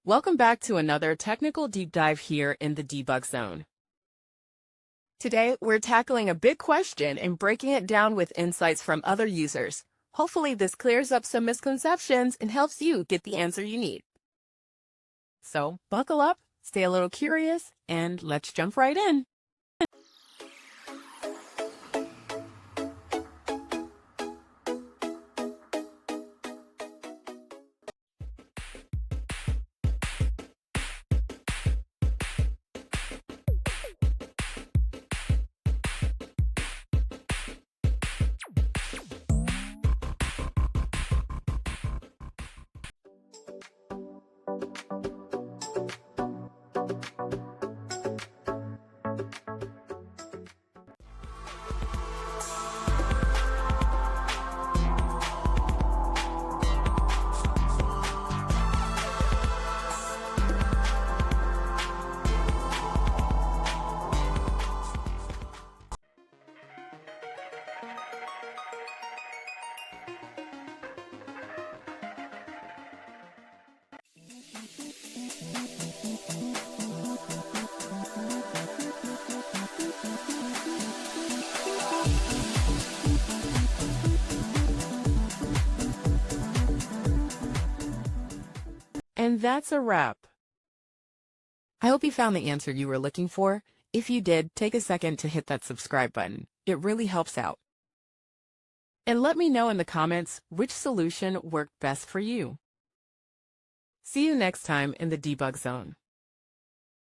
Welcome back to another technical deep dive here in the debug zone. Today, we're tackling a big question and breaking it down with insights from other users. Hopefully, this clears up some misconceptions and helps you get the answer you need. So, buckle up, stay a little curious, and let's jump right in. And that's a wrap. I hope you found the answer you were looking for. If you did, take a second to hit that subscribe button. It really helps out. And let me know in the comments which solution worked best for you. See you next time in the debug zone.